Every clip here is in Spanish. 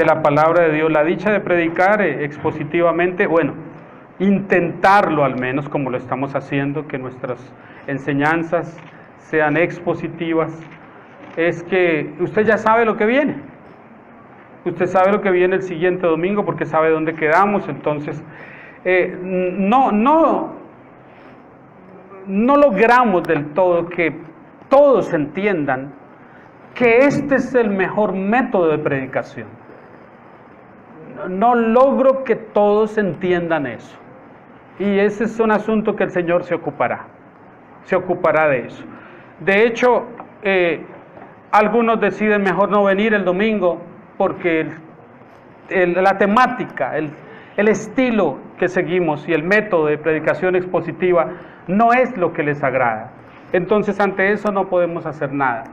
de la palabra de Dios. La dicha de predicar expositivamente, bueno, intentarlo al menos como lo estamos haciendo, que nuestras enseñanzas sean expositivas, es que usted ya sabe lo que viene. Usted sabe lo que viene el siguiente domingo porque sabe dónde quedamos, entonces no logramos del todo que todos entiendan que este es el mejor método de predicación. No logro que todos entiendan eso. Y ese es un asunto que el Señor se ocupará de eso. De hecho, algunos deciden mejor no venir el domingo porque la temática, el estilo que seguimos y el método de predicación expositiva no es lo que les agrada. Entonces, ante eso no podemos hacer nada,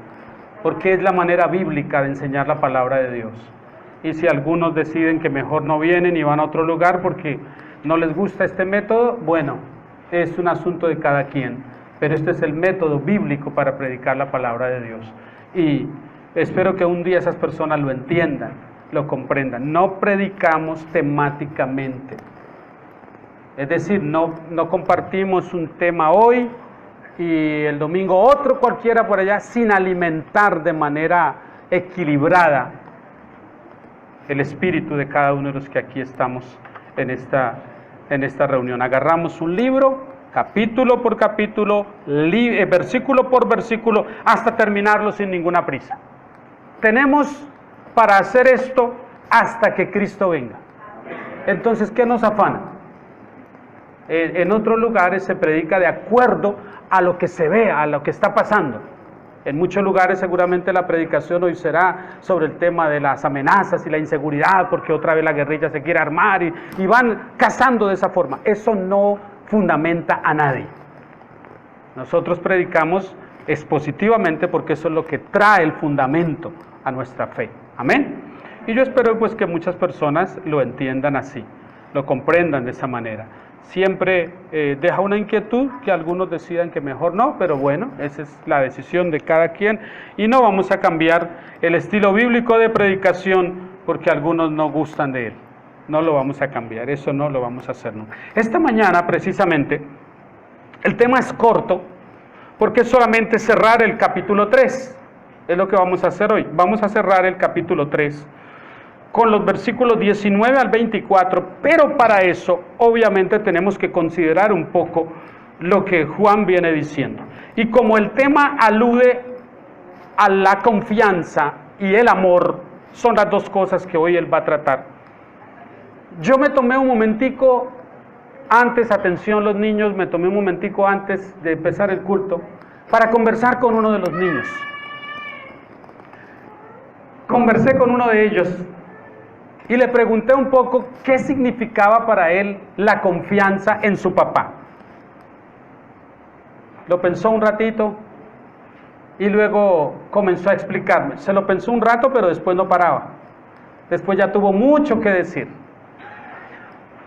porque es la manera bíblica de enseñar la palabra de Dios. Y si algunos deciden que mejor no vienen y van a otro lugar porque no les gusta este método, bueno, es un asunto de cada quien, pero este es el método bíblico para predicar la palabra de Dios. Y espero que un día esas personas lo entiendan, lo comprendan. No predicamos temáticamente, es decir, no compartimos un tema hoy y el domingo otro cualquiera por allá, sin alimentar de manera equilibrada el espíritu de cada uno de los que aquí estamos en esta reunión. Agarramos un libro, capítulo por capítulo, versículo por versículo, hasta terminarlo sin ninguna prisa. Tenemos para hacer esto hasta que Cristo venga. Entonces, ¿qué nos afana? En otros lugares se predica de acuerdo a lo que se ve, a lo que está pasando. En muchos lugares seguramente la predicación hoy será sobre el tema de las amenazas y la inseguridad, porque otra vez la guerrilla se quiere armar y van cazando de esa forma. Eso no fundamenta a nadie. Nosotros predicamos expositivamente porque eso es lo que trae el fundamento a nuestra fe. Amén. Y yo espero pues que muchas personas lo entiendan así, lo comprendan de esa manera. Siempre deja una inquietud que algunos decidan que mejor no, pero bueno, esa es la decisión de cada quien y no vamos a cambiar el estilo bíblico de predicación porque algunos no gustan de él. No lo vamos a cambiar, eso no lo vamos a hacer nunca. Esta mañana precisamente el tema es corto porque es solamente cerrar el capítulo 3, es lo que vamos a hacer hoy. Vamos a cerrar el capítulo 3 con los versículos 19 al 24, pero para eso obviamente tenemos que considerar un poco lo que Juan viene diciendo. Y como el tema alude a la confianza y el amor, son las dos cosas que hoy él va a tratar. Yo me tomé un momentico antes, atención los niños, me tomé un momentico antes de empezar el culto para conversar con uno de los niños. Conversé con uno de ellos y le pregunté un poco qué significaba para él la confianza en su papá. Lo pensó un ratito y luego comenzó a explicarme. Se lo pensó un rato, pero después no paraba. Después ya tuvo mucho que decir.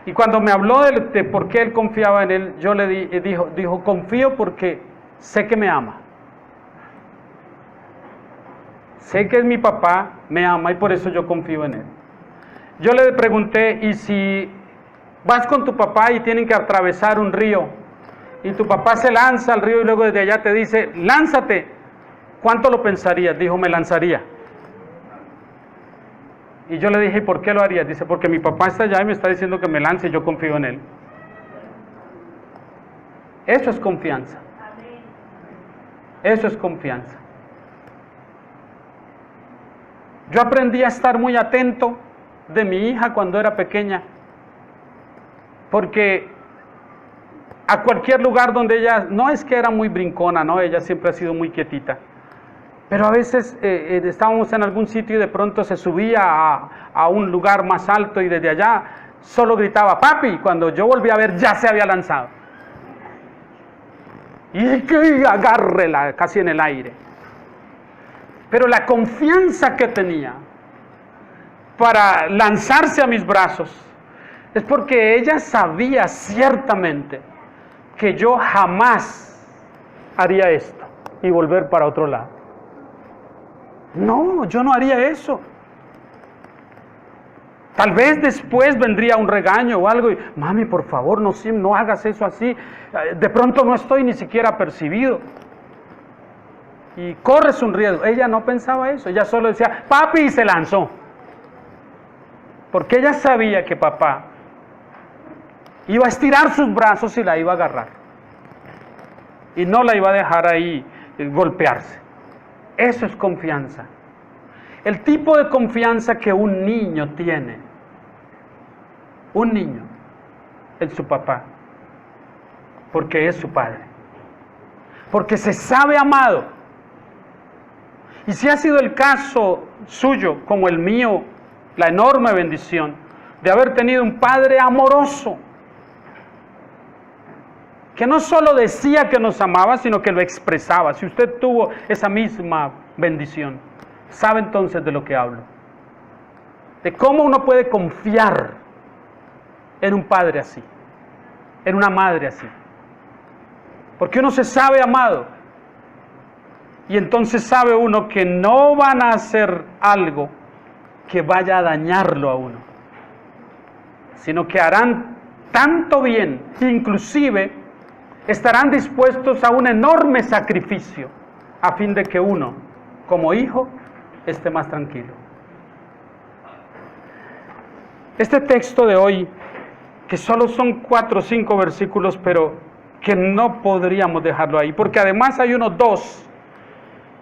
Y cuando me habló de por qué él confiaba en él, yo le dijo, confío porque sé que me ama. Sé que es mi papá, me ama y por eso yo confío en él. Yo le pregunté, ¿y si vas con tu papá y tienen que atravesar un río y tu papá se lanza al río y luego desde allá te dice, lánzate, ¿cuánto lo pensarías? Dijo, me lanzaría. Y yo le dije, ¿y por qué lo harías? Dice, porque mi papá está allá y me está diciendo que me lance y yo confío en él. Eso es confianza. Eso es confianza. Yo aprendí a estar muy atento de mi hija cuando era pequeña, porque a cualquier lugar donde ella, no es que era muy brincona, no, ella siempre ha sido muy quietita, pero a veces estábamos en algún sitio y de pronto se subía a un lugar más alto y desde allá solo gritaba, papi, cuando yo volví a ver ya se había lanzado, y que agárrela casi en el aire. Pero la confianza que tenía para lanzarse a mis brazos es porque ella sabía ciertamente que yo jamás haría esto y volver para otro lado. No, yo no haría eso. Tal vez después vendría un regaño o algo y, mami, por favor, no hagas eso así. De pronto no estoy ni siquiera percibido. Y corres un riesgo. Ella no pensaba eso, ella solo decía, papi, y se lanzó. Porque ella sabía que papá iba a estirar sus brazos y la iba a agarrar. Y no la iba a dejar ahí golpearse. Eso es confianza. El tipo de confianza que un niño tiene. Un niño en su papá. Porque es su padre. Porque se sabe amado. Y si ha sido el caso suyo, como el mío, la enorme bendición de haber tenido un padre amoroso, que no solo decía que nos amaba, sino que lo expresaba. Si usted tuvo esa misma bendición, sabe entonces de lo que hablo. De cómo uno puede confiar en un padre así, en una madre así. Porque uno se sabe amado. Y entonces sabe uno que no van a hacer algo que vaya a dañarlo a uno, sino que harán tanto bien, inclusive estarán dispuestos a un enorme sacrificio a fin de que uno, como hijo, esté más tranquilo. Este texto de hoy, que solo son 4 o 5 versículos, pero que no podríamos dejarlo ahí, porque además hay unos 2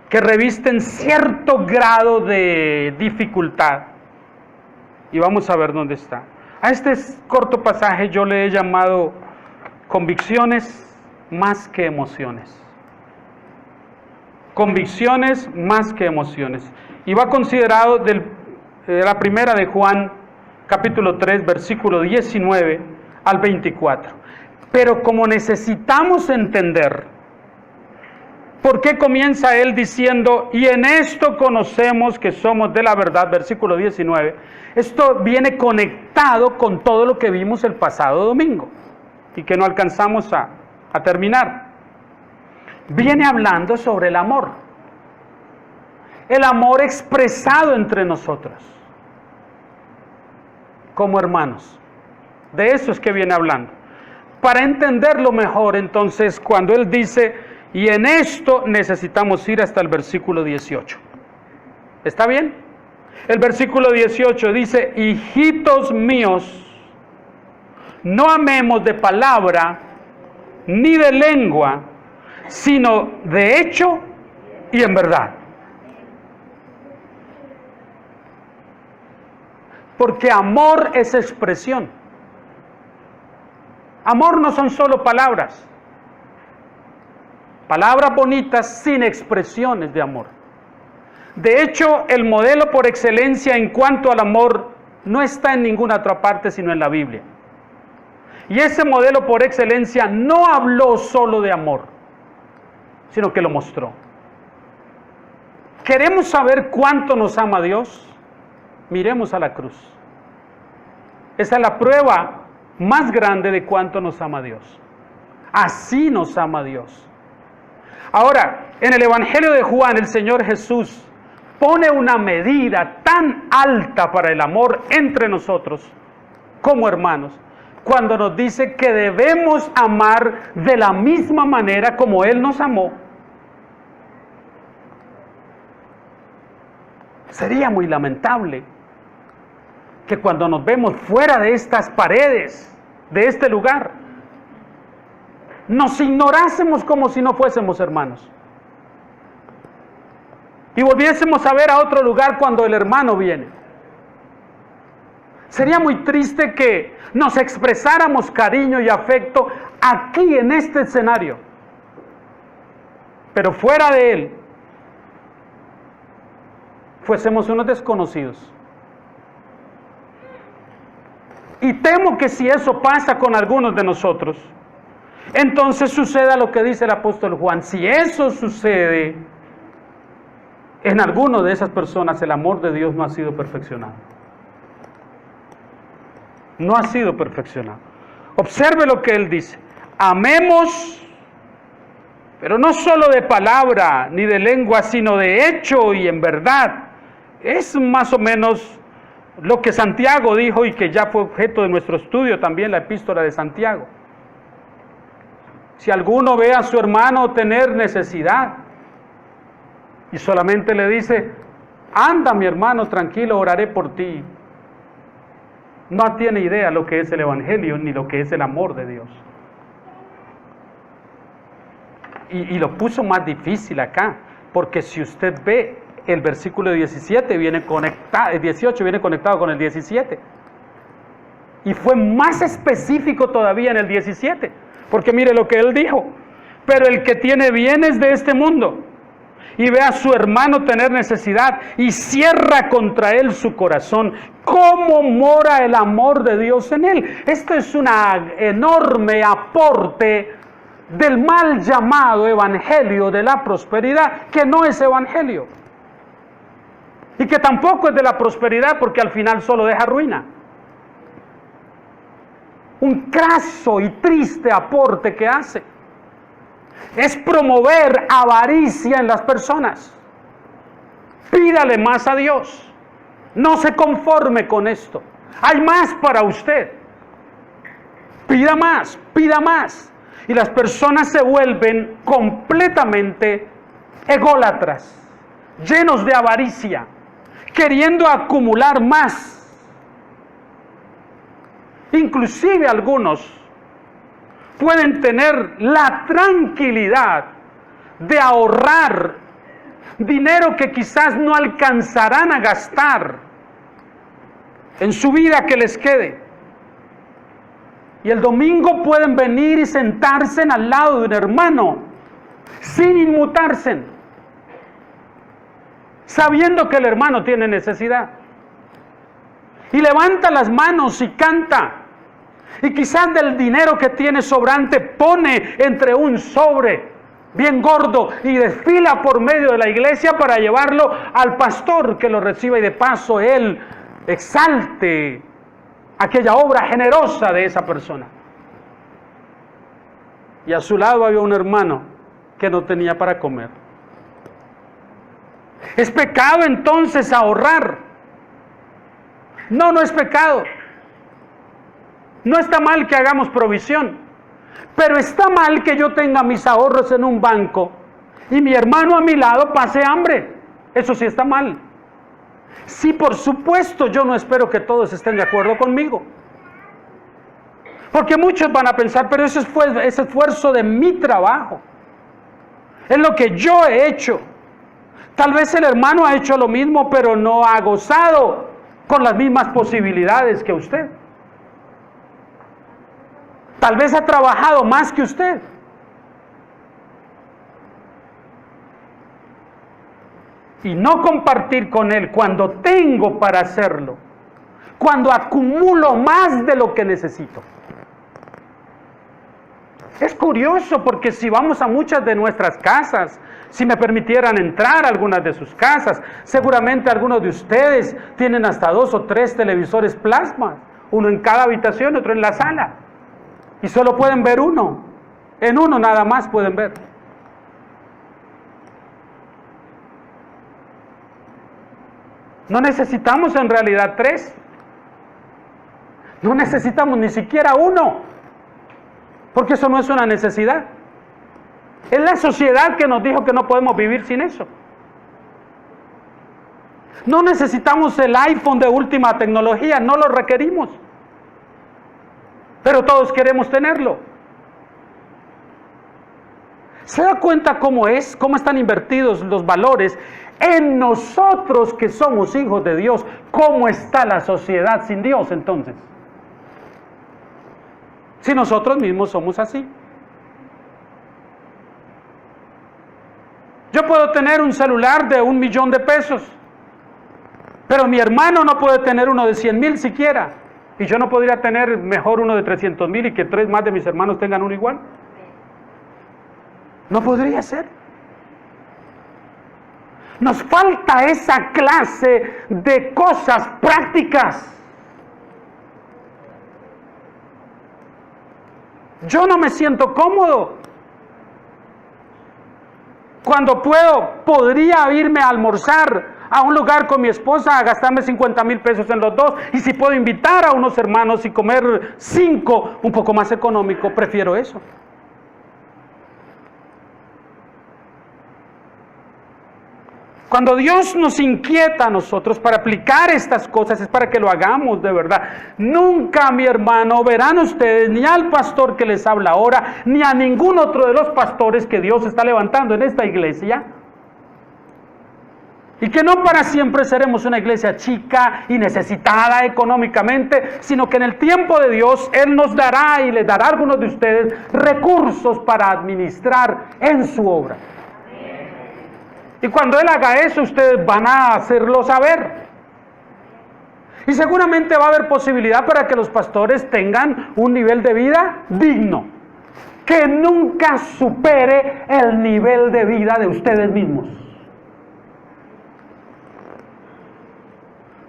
que revisten cierto grado de dificultad. Y vamos a ver dónde está. A este corto pasaje yo le he llamado convicciones más que emociones. Convicciones más que emociones. Y va considerado de la primera de Juan, capítulo 3, versículo 19 al 24. Pero como necesitamos entender ¿por qué comienza él diciendo, y en esto conocemos que somos de la verdad? Versículo 19. Esto viene conectado con todo lo que vimos el pasado domingo y que no alcanzamos a terminar. Viene hablando sobre el amor. El amor expresado entre nosotros, como hermanos. De eso es que viene hablando. Para entenderlo mejor, entonces, cuando él dice, y en esto necesitamos ir hasta el versículo 18. ¿Está bien? El versículo 18 dice, hijitos míos, no amemos de palabra ni de lengua, sino de hecho y en verdad. Porque amor es expresión. Amor no son solo palabras. Palabras bonitas sin expresiones de amor. De hecho, el modelo por excelencia en cuanto al amor no está en ninguna otra parte sino en la Biblia. Y ese modelo por excelencia no habló solo de amor, sino que lo mostró. ¿Queremos saber cuánto nos ama Dios? Miremos a la cruz. Esa es la prueba más grande de cuánto nos ama Dios. Así nos ama Dios. Ahora, en el Evangelio de Juan, el Señor Jesús pone una medida tan alta para el amor entre nosotros como hermanos, cuando nos dice que debemos amar de la misma manera como Él nos amó. Sería muy lamentable que cuando nos vemos fuera de estas paredes, de este lugar, nos ignorásemos como si no fuésemos hermanos. Y volviésemos a ver a otro lugar cuando el hermano viene. Sería muy triste que nos expresáramos cariño y afecto aquí en este escenario, pero fuera de él fuésemos unos desconocidos. Y temo que si eso pasa con algunos de nosotros, entonces suceda lo que dice el apóstol Juan. Si eso sucede en alguno de esas personas, el amor de Dios no ha sido perfeccionado. No ha sido perfeccionado. Observe lo que él dice. Amemos, pero no solo de palabra ni de lengua, sino de hecho y en verdad. Es más o menos lo que Santiago dijo y que ya fue objeto de nuestro estudio también, la epístola de Santiago. Si alguno ve a su hermano tener necesidad y solamente le dice, anda mi hermano, tranquilo, oraré por ti, no tiene idea lo que es el Evangelio ni lo que es el amor de Dios. Y lo puso más difícil acá, porque si usted ve el versículo 17 viene conectado, el 18 viene conectado con el 17. Y fue más específico todavía en el 17, porque mire lo que él dijo, pero el que tiene bienes de este mundo y ve a su hermano tener necesidad y cierra contra él su corazón, ¿cómo mora el amor de Dios en él? Esto es un enorme aporte del mal llamado evangelio de la prosperidad, que no es evangelio. Y que tampoco es de la prosperidad, porque al final solo deja ruina. Un craso y triste aporte que hace es promover avaricia en las personas. Pídale más a Dios. No se conforme con esto. Hay más para usted. Pida más, pida más. Y las personas se vuelven completamente ególatras, llenos de avaricia, queriendo acumular más. Inclusive algunos pueden tener la tranquilidad de ahorrar dinero que quizás no alcanzarán a gastar en su vida que les quede. Y el domingo pueden venir y sentarse al lado de un hermano sin inmutarse, sabiendo que el hermano tiene necesidad. Y levanta las manos y canta. Y quizás del dinero que tiene sobrante pone entre un sobre bien gordo y desfila por medio de la iglesia para llevarlo al pastor que lo reciba y de paso él exalte aquella obra generosa de esa persona. Y a su lado había un hermano que no tenía para comer. ¿Es pecado entonces ahorrar? No, no es pecado. No está mal que hagamos provisión, pero está mal que yo tenga mis ahorros en un banco y mi hermano a mi lado pase hambre. Eso sí está mal. Sí, por supuesto, yo no espero que todos estén de acuerdo conmigo. Porque muchos van a pensar, pero ese fue ese esfuerzo de mi trabajo. Es lo que yo he hecho. Tal vez el hermano ha hecho lo mismo, pero no ha gozado con las mismas posibilidades que usted. Tal vez ha trabajado más que usted. Y no compartir con él cuando tengo para hacerlo, cuando acumulo más de lo que necesito. Es curioso porque si vamos a muchas de nuestras casas, si me permitieran entrar a algunas de sus casas, seguramente algunos de ustedes tienen hasta 2 o 3 televisores plasma, uno en cada habitación, otro en la sala, y solo pueden ver uno, en uno nada más pueden ver. No necesitamos en realidad 3, no necesitamos ni siquiera uno, porque eso no es una necesidad. Es la sociedad que nos dijo que no podemos vivir sin eso. No necesitamos el iPhone de última tecnología, no lo requerimos. Pero todos queremos tenerlo. ¿Se da cuenta cómo están invertidos los valores en nosotros que somos hijos de Dios? ¿Cómo está la sociedad sin Dios entonces? Si nosotros mismos somos así. Yo puedo tener un celular de $1,000,000 de pesos, pero mi hermano no puede tener uno de 100,000 siquiera. Y yo no podría tener mejor uno de 300,000 y que 3 más de mis hermanos tengan uno igual. No podría ser. Nos falta esa clase de cosas prácticas. Yo no me siento cómodo cuando podría irme a almorzar a un lugar con mi esposa a gastarme 50,000 pesos en los dos, y si puedo invitar a unos hermanos y comer 5, un poco más económico, prefiero eso. Cuando Dios nos inquieta a nosotros para aplicar estas cosas, es para que lo hagamos de verdad. Nunca, mi hermano, verán ustedes ni al pastor que les habla ahora, ni a ningún otro de los pastores que Dios está levantando en esta iglesia. Y que no para siempre seremos una iglesia chica y necesitada económicamente, sino que en el tiempo de Dios Él nos dará y les dará a algunos de ustedes recursos para administrar en su obra. Y cuando Él haga eso, ustedes van a hacerlo saber. Y seguramente va a haber posibilidad para que los pastores tengan un nivel de vida digno, que nunca supere el nivel de vida de ustedes mismos.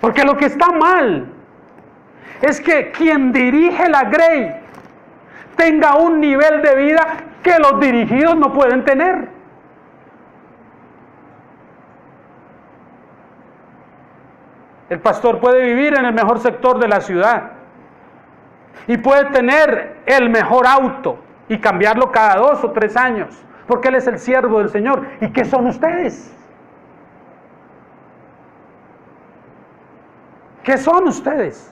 Porque lo que está mal es que quien dirige la Grey tenga un nivel de vida que los dirigidos no pueden tener. El pastor puede vivir en el mejor sector de la ciudad y puede tener el mejor auto y cambiarlo cada 2 o 3 años, porque él es el siervo del Señor. ¿Y qué son ustedes? ¿Qué son ustedes?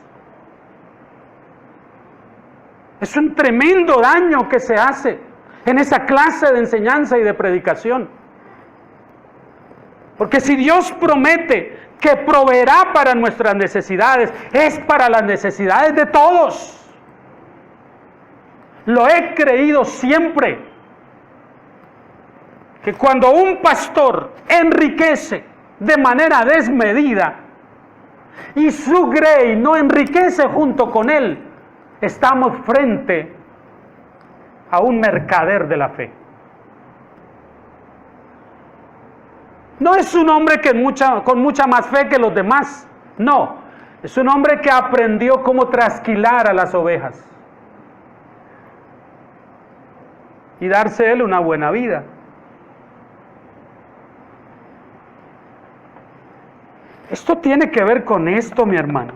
Es un tremendo daño que se hace en esa clase de enseñanza y de predicación. Porque si Dios promete que proveerá para nuestras necesidades, es para las necesidades de todos. Lo he creído siempre, que cuando un pastor enriquece de manera desmedida y su Grey no enriquece junto con él, estamos frente a un mercader de la fe. No es un hombre con mucha más fe que los demás, no, es un hombre que aprendió cómo trasquilar a las ovejas y darse él una buena vida. Esto tiene que ver con esto, mi hermano.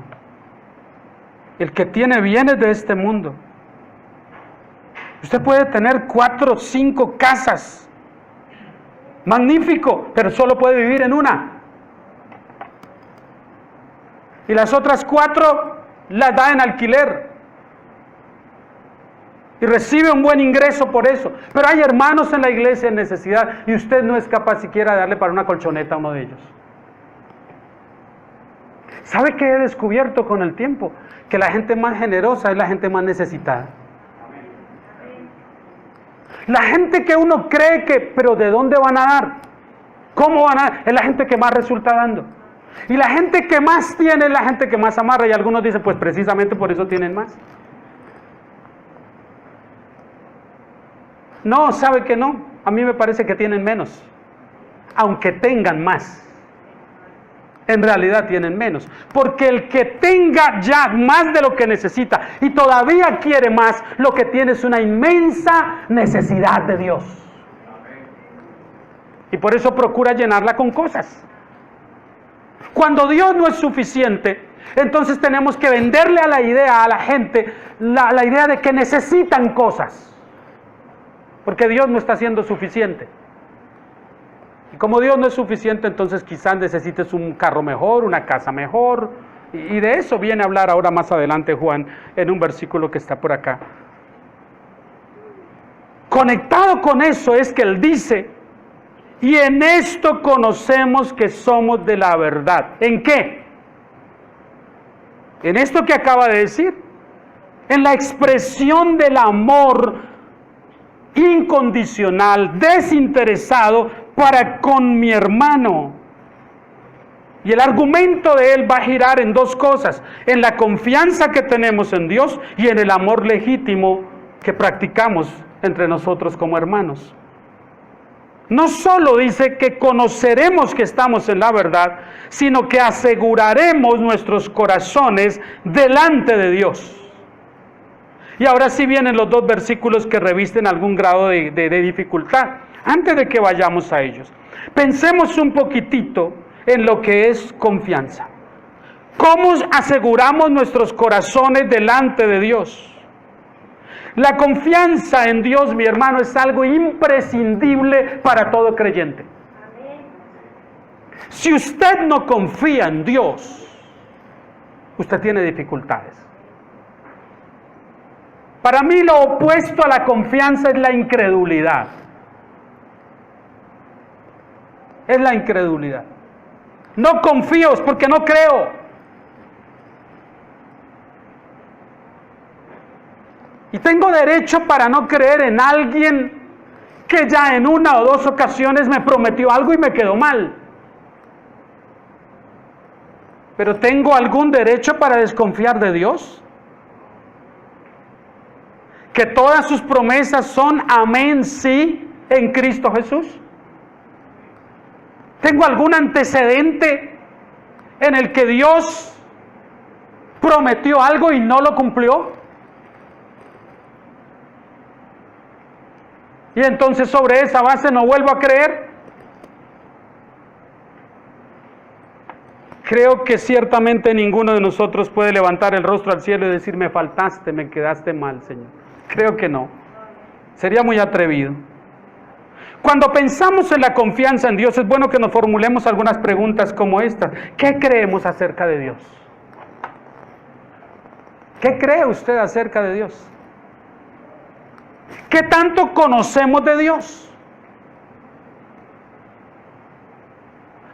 El que tiene bienes de este mundo. Usted puede tener 4 o 5 casas. Magnífico, pero solo puede vivir en una. Y las otras 4 las da en alquiler. Y recibe un buen ingreso por eso. Pero hay hermanos en la iglesia en necesidad y usted no es capaz siquiera de darle para una colchoneta a uno de ellos. ¿Sabe qué he descubierto con el tiempo? Que la gente más generosa es la gente más necesitada. La gente que uno cree que, pero ¿de dónde van a dar? ¿Cómo van a dar? Es la gente que más resulta dando. Y la gente que más tiene es la gente que más amarra. Y algunos dicen, pues precisamente por eso tienen más. No, ¿sabe que no? A mí me parece que tienen menos. Aunque tengan más. En realidad tienen menos, porque el que tenga ya más de lo que necesita y todavía quiere más, lo que tiene es una inmensa necesidad de Dios. Y por eso procura llenarla con cosas. Cuando Dios no es suficiente, entonces tenemos que venderle a la gente, la idea de que necesitan cosas, porque Dios no está siendo suficiente. Y como Dios no es suficiente, entonces quizás necesites un carro mejor, una casa mejor. Y de eso viene a hablar ahora más adelante Juan en un versículo que está por acá. Conectado con eso es que él dice, y en esto conocemos que somos de la verdad. ¿En qué? En esto que acaba de decir. En la expresión del amor incondicional, desinteresado para con mi hermano. Y el argumento de él va a girar en 2 cosas: en la confianza que tenemos en Dios y en el amor legítimo que practicamos entre nosotros como hermanos. No solo dice que conoceremos que estamos en la verdad, sino que aseguraremos nuestros corazones delante de Dios. Y ahora sí vienen los 2 versículos que revisten algún grado de dificultad. Antes de que vayamos a ellos, pensemos un poquitito en lo que es confianza. ¿Cómo aseguramos nuestros corazones delante de Dios? La confianza en Dios, mi hermano, es algo imprescindible para todo creyente. Si usted no confía en Dios, usted tiene dificultades. Para mí lo opuesto a la confianza es la incredulidad. Es la incredulidad. No confío, es porque no creo. Y tengo derecho para no creer en alguien que ya en una o dos ocasiones me prometió algo y me quedó mal. Pero ¿tengo algún derecho para desconfiar de Dios? ¿Que todas sus promesas son amén, sí, en Cristo Jesús? ¿Tengo algún antecedente en el que Dios prometió algo y no lo cumplió? Y entonces sobre esa base no vuelvo a creer. Creo que ciertamente ninguno de nosotros puede levantar el rostro al cielo y decir, me faltaste, me quedaste mal, Señor. Creo que no. Sería muy atrevido. Cuando pensamos en la confianza en Dios, es bueno que nos formulemos algunas preguntas como estas. ¿Qué creemos acerca de Dios? ¿Qué cree usted acerca de Dios? ¿Qué tanto conocemos de Dios?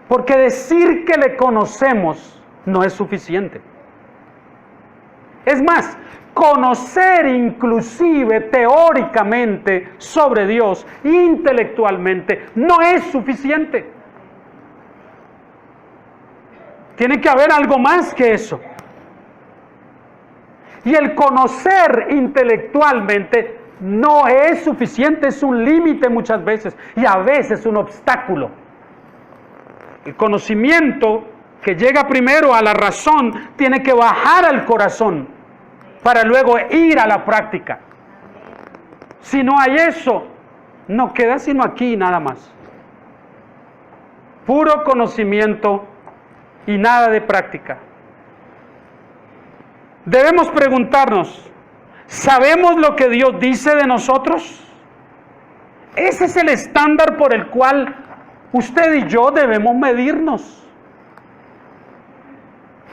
Porque decir que le conocemos no es suficiente. Es más, conocer inclusive teóricamente sobre Dios, intelectualmente, no es suficiente. Tiene que haber algo más que eso. Y el conocer intelectualmente no es suficiente, es un límite muchas veces y a veces un obstáculo. El conocimiento que llega primero a la razón tiene que bajar al corazón para luego ir a la práctica. Si no hay eso, no queda sino aquí nada más. Puro conocimiento y nada de práctica. Debemos preguntarnos, ¿sabemos lo que Dios dice de nosotros? Ese es el estándar por el cual usted y yo debemos medirnos.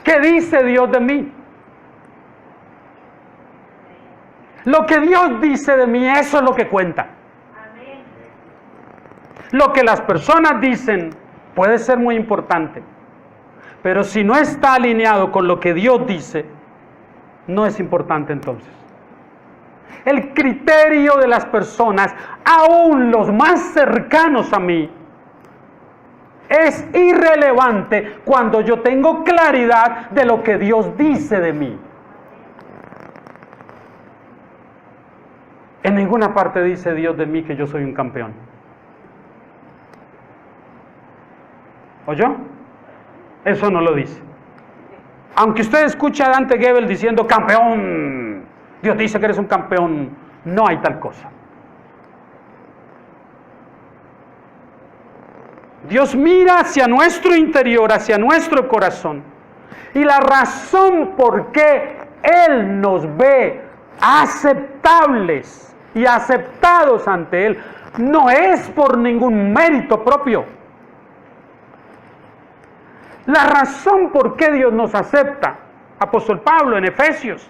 ¿Qué dice Dios de mí? Lo que Dios dice de mí, eso es lo que cuenta. Lo que las personas dicen puede ser muy importante, pero si no está alineado con lo que Dios dice, no es importante entonces. El criterio de las personas, aún los más cercanos a mí, es irrelevante cuando yo tengo claridad de lo que Dios dice de mí. En ninguna parte dice Dios de mí que yo soy un campeón. ¿Oyó? Eso no lo dice. Aunque usted escuche a Dante Gebel diciendo campeón, Dios dice que eres un campeón, no hay tal cosa. Dios mira hacia nuestro interior, hacia nuestro corazón. Y la razón por qué Él nos ve aceptables y aceptados ante Él no es por ningún mérito propio. La razón por qué Dios nos acepta, apóstol Pablo en Efesios,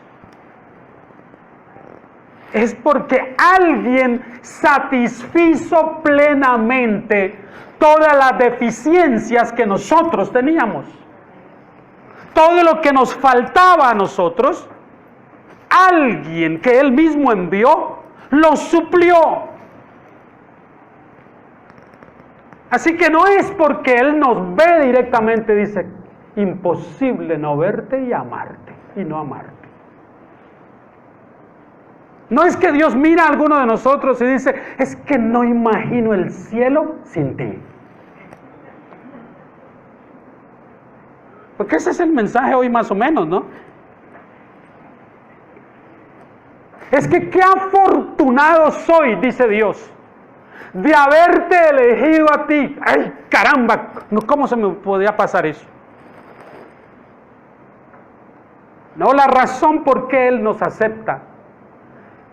es porque alguien satisfizo plenamente todas las deficiencias que nosotros teníamos. Todo lo que nos faltaba a nosotros, alguien que Él mismo envió, lo suplió. Así que no es porque Él nos ve directamente, dice, imposible no verte y amarte, y no amarte. No es que Dios mira a alguno de nosotros y dice, es que no imagino el cielo sin ti. Porque ese es el mensaje hoy más o menos, ¿no? Es que qué afortunado soy, dice Dios, de haberte elegido a ti. ¡Ay, caramba! ¿Cómo se me podía pasar eso? No, la razón por qué Él nos acepta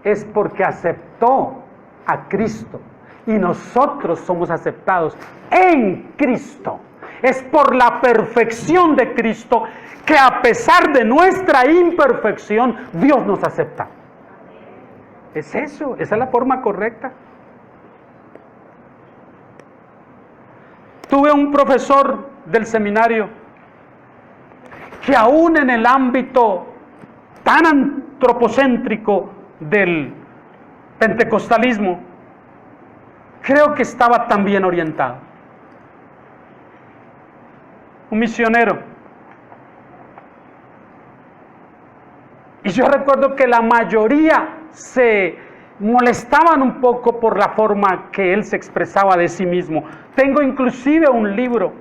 es porque aceptó a Cristo y nosotros somos aceptados en Cristo. Es por la perfección de Cristo que a pesar de nuestra imperfección, Dios nos acepta. Es eso, esa es la forma correcta. Tuve un profesor del seminario que aún en el ámbito tan antropocéntrico del pentecostalismo, creo que estaba tan bien orientado. Un misionero. Y yo recuerdo que la mayoría se molestaban un poco por la forma que él se expresaba de sí mismo. Tengo inclusive un libro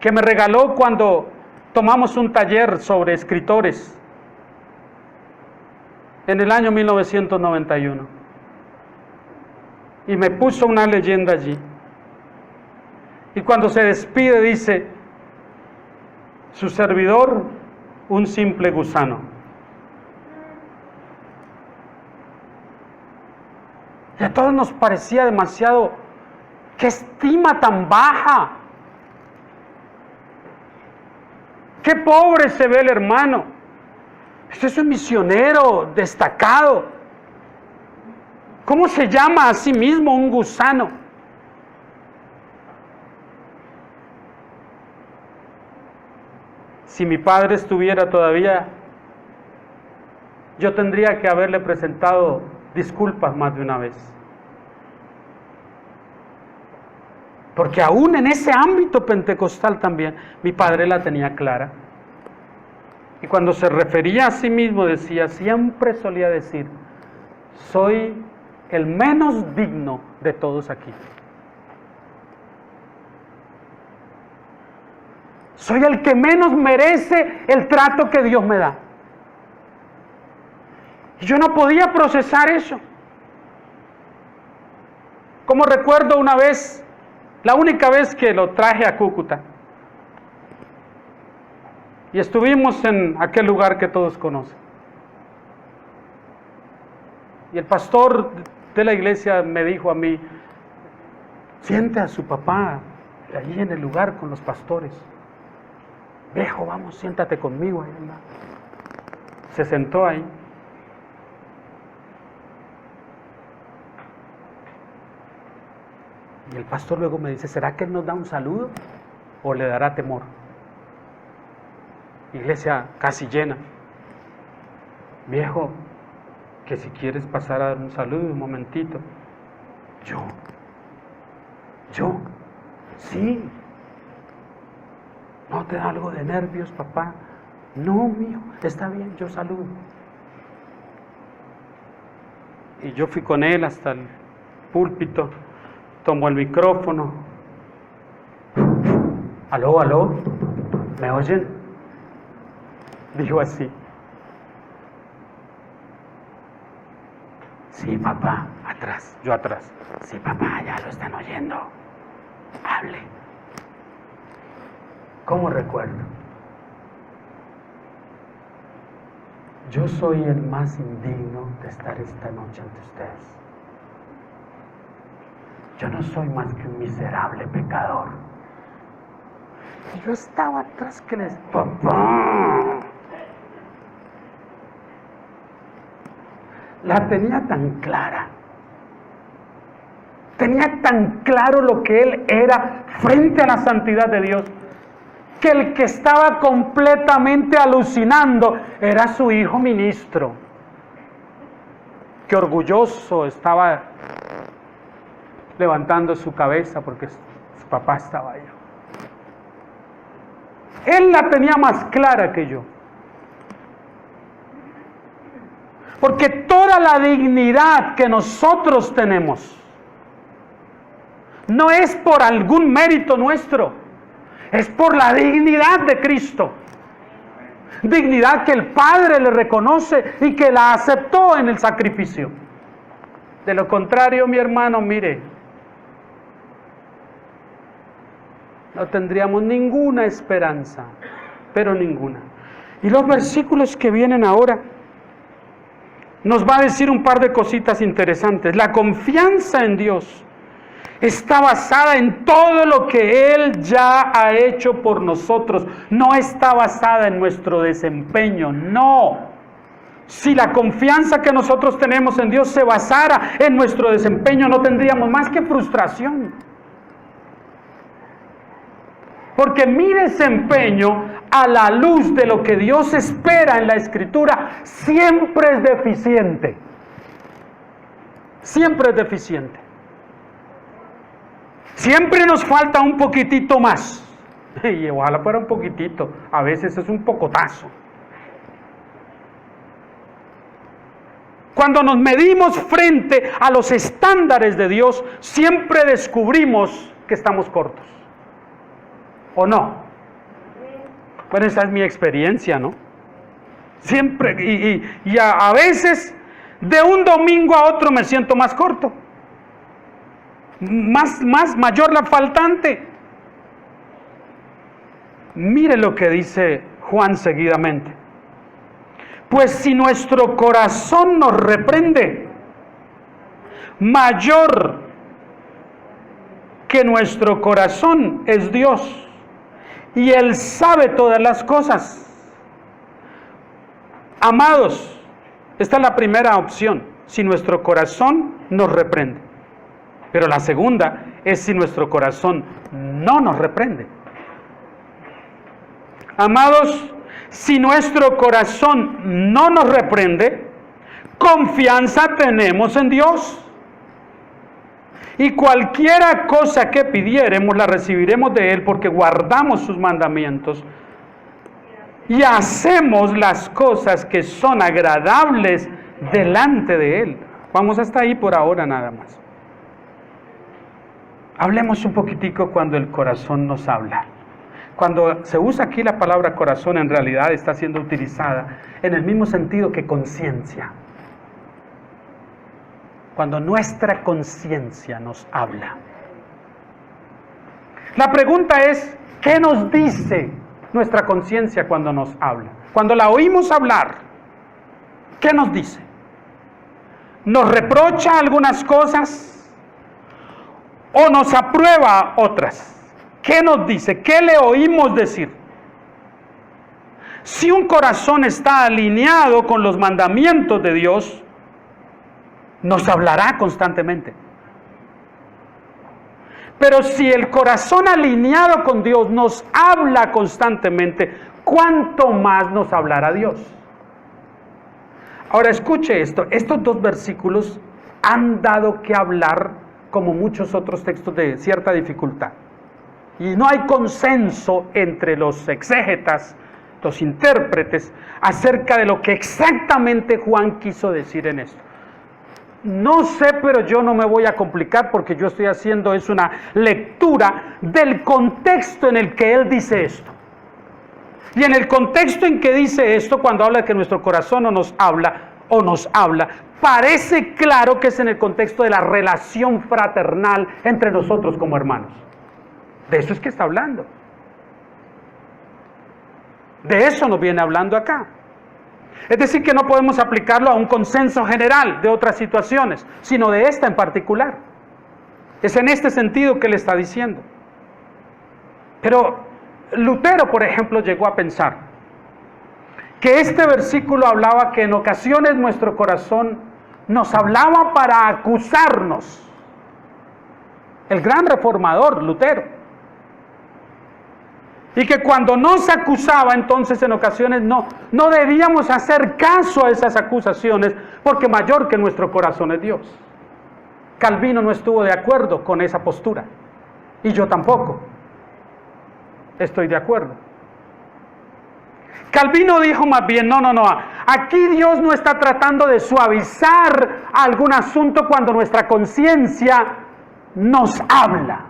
que me regaló cuando tomamos un taller sobre escritores en el año 1991. Y me puso una leyenda allí. Y cuando se despide dice, su servidor, un simple gusano. Y a todos nos parecía demasiado, qué estima tan baja. Qué pobre se ve el hermano. Este es un misionero destacado. ¿Cómo se llama a sí mismo un gusano? Si mi padre estuviera todavía, yo tendría que haberle presentado disculpas más de una vez. Porque aún en ese ámbito pentecostal también, mi padre la tenía clara. Y cuando se refería a sí mismo decía, siempre solía decir, soy el menos digno de todos aquí. Soy el que menos merece el trato que Dios me da. Y yo no podía procesar eso. Como recuerdo una vez, la única vez que lo traje a Cúcuta, y estuvimos en aquel lugar que todos conocen. Y el pastor de la iglesia me dijo a mí, siente a su papá allí en el lugar con los pastores. Viejo, vamos, siéntate conmigo ahí. Se sentó ahí. Y el pastor luego me dice, ¿será que él nos da un saludo o le dará temor? Iglesia casi llena. Viejo, que si quieres pasar a dar un saludo un momentito. Yo, sí. ¿No te da algo de nervios, papá? No, mío, está bien, yo saludo. Y yo fui con él hasta el púlpito, tomó el micrófono. Aló, ¿me oyen? Dijo así. Sí, papá, atrás, yo atrás. Sí, papá, ya lo están oyendo. Hable. ¿Cómo recuerdo? Yo soy el más indigno de estar esta noche ante ustedes. Yo no soy más que un miserable pecador. Y yo estaba atrás que les... ¡Papá! La tenía tan clara. Tenía tan claro lo que él era frente a la santidad de Dios, que el que estaba completamente alucinando era su hijo ministro, que orgulloso estaba levantando su cabeza porque su papá estaba allá. Él la tenía más clara que yo. Porque toda la dignidad que nosotros tenemos no es por algún mérito nuestro, es por la dignidad de Cristo. Dignidad que el Padre le reconoce y que la aceptó en el sacrificio. De lo contrario, mi hermano, mire, No tendríamos ninguna esperanza, pero ninguna. Y los versículos que vienen ahora nos va a decir un par de cositas interesantes. La confianza en Dios está basada en todo lo que Él ya ha hecho por nosotros. No está basada en nuestro desempeño, no. Si la confianza que nosotros tenemos en Dios se basara en nuestro desempeño, no tendríamos más que frustración. Porque mi desempeño, a la luz de lo que Dios espera en la Escritura, siempre es deficiente. Siempre es deficiente. Siempre nos falta un poquitito más. Y ojalá fuera un poquitito, a veces es un pocotazo. Cuando nos medimos frente a los estándares de Dios, siempre descubrimos que estamos cortos. ¿O no? Bueno, esa es mi experiencia, ¿no? Siempre, y a veces, de un domingo a otro me siento más corto. Mayor la faltante. Mire lo que dice Juan seguidamente. Pues si nuestro corazón nos reprende, mayor que nuestro corazón es Dios, y Él sabe todas las cosas. Amados, esta es la primera opción, si nuestro corazón nos reprende. Pero la segunda es si nuestro corazón no nos reprende. Amados, si nuestro corazón no nos reprende, confianza tenemos en Dios. Y cualquiera cosa que pidiéremos la recibiremos de Él, porque guardamos sus mandamientos y hacemos las cosas que son agradables delante de Él. Vamos hasta ahí por ahora nada más. Hablemos un poquitico cuando el corazón nos habla. Cuando se usa aquí la palabra corazón, en realidad está siendo utilizada en el mismo sentido que conciencia. Cuando nuestra conciencia nos habla. La pregunta es, ¿qué nos dice nuestra conciencia cuando nos habla? Cuando la oímos hablar, ¿qué nos dice? ¿Nos reprocha algunas cosas o nos aprueba otras? ¿Qué nos dice? ¿Qué le oímos decir? Si un corazón está alineado con los mandamientos de Dios, nos hablará constantemente. Pero si el corazón alineado con Dios nos habla constantemente, ¿cuánto más nos hablará Dios? Ahora escuche esto, estos dos versículos han dado que hablar como muchos otros textos de cierta dificultad. Y no hay consenso entre los exégetas, los intérpretes, acerca de lo que exactamente Juan quiso decir en esto. No sé, pero yo no me voy a complicar porque yo estoy haciendo es una lectura del contexto en el que él dice esto. Y en el contexto en que dice esto, cuando habla de que nuestro corazón no nos habla, parece claro que es en el contexto de la relación fraternal entre nosotros como hermanos. De eso es que está hablando. De eso nos viene hablando acá. Es decir, que no podemos aplicarlo a un consenso general de otras situaciones, sino de esta en particular. Es en este sentido que él está diciendo. Pero Lutero, por ejemplo, llegó a pensar que este versículo hablaba que en ocasiones nuestro corazón nos hablaba para acusarnos. El gran reformador, Lutero. Y que cuando nos acusaba, entonces en ocasiones no debíamos hacer caso a esas acusaciones, porque mayor que nuestro corazón es Dios. Calvino no estuvo de acuerdo con esa postura, y yo tampoco estoy de acuerdo. Calvino dijo más bien, no, aquí Dios no está tratando de suavizar algún asunto cuando nuestra conciencia nos habla.